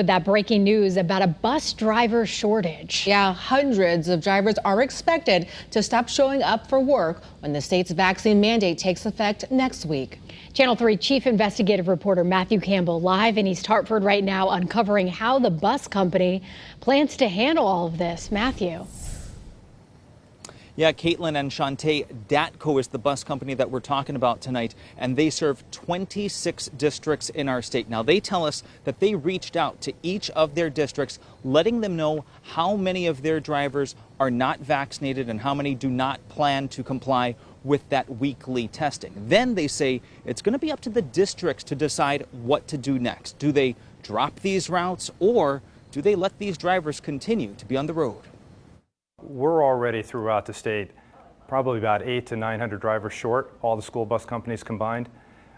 With that breaking news about a bus driver shortage. Yeah, hundreds of drivers are expected to stop showing up for work when the state's vaccine mandate takes effect next week. Channel 3 Chief Investigative Reporter Matthew Campbell live in East Hartford right now, uncovering how the bus company plans to handle all of this. Matthew. Yeah, Caitlin and Shantae, DATTCO is the bus company that we're talking about tonight, and they serve 26 districts in our state. Now, they tell us that they reached out to each of their districts, letting them know how many of their drivers are not vaccinated and how many do not plan to comply with that weekly testing. Then they say it's going to be up to the districts to decide what to do next. Do they drop these routes, or do they let these drivers continue to be on the road? We're already throughout the state probably about 800 to 900 drivers short, all the school bus companies combined.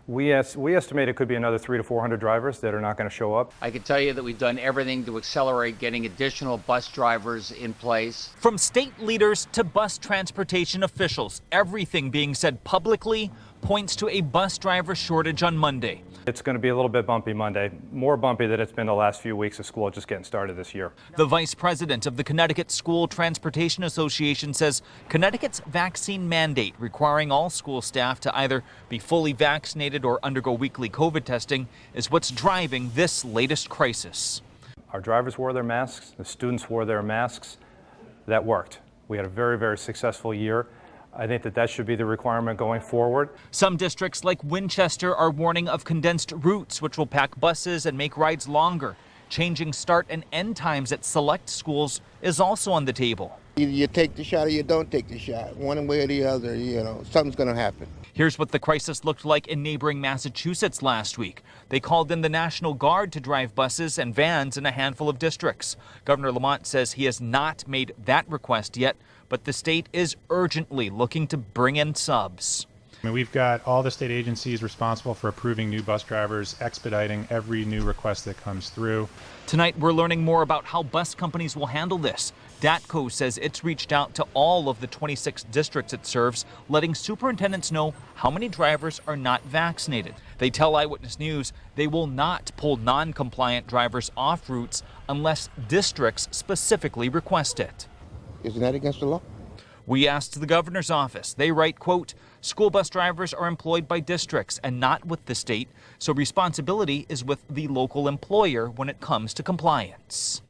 We estimate it could be another 300 to 400 drivers that are not going to show up. I can tell you that we've done everything to accelerate getting additional bus drivers in place. From state leaders to bus transportation officials, everything being said publicly points to a bus driver shortage on Monday. It's going to be a little bit bumpy Monday, more bumpy than it's been the last few weeks of school just getting started this year. The vice president of the Connecticut School Transportation Association says Connecticut's vaccine mandate requiring all school staff to either be fully vaccinated or undergo weekly COVID testing is what's driving this latest crisis. Our drivers wore their masks, the students wore their masks. That worked. We had a very, very successful year. I think that should be the requirement going forward. Some districts like Winchester are warning of condensed routes, which will pack buses and make rides longer. Changing start and end times at select schools is also on the table. Either you take the shot or you don't take the shot. One way or the other, something's going to happen. Here's what the crisis looked like in neighboring Massachusetts last week. They called in the National Guard to drive buses and vans in a handful of districts. Governor Lamont says he has not made that request yet, but the state is urgently looking to bring in subs. We've got all the state agencies responsible for approving new bus drivers, expediting every new request that comes through. Tonight, we're learning more about how bus companies will handle this. DATTCO says it's reached out to all of the 26 districts it serves, letting superintendents know how many drivers are not vaccinated. They tell Eyewitness News they will not pull non-compliant drivers off routes unless districts specifically request it. Isn't that against the law? We asked the governor's office. They write, quote, school bus drivers are employed by districts and not with the state, so responsibility is with the local employer when it comes to compliance.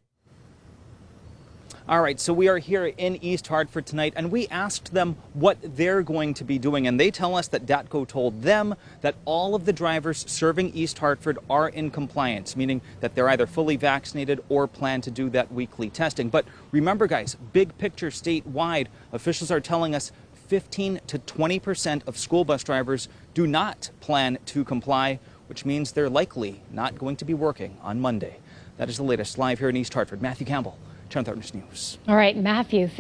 All right, so we are here in East Hartford tonight, and we asked them what they're going to be doing, and they tell us that DATTCO told them that all of the drivers serving East Hartford are in compliance, meaning that they're either fully vaccinated or plan to do that weekly testing. But remember, guys, big picture statewide, officials are telling us 15 to 20% of school bus drivers do not plan to comply, which means they're likely not going to be working on Monday. That is the latest live here in East Hartford. Matthew Campbell, Channel 3 News. All right, Matthew, thank you.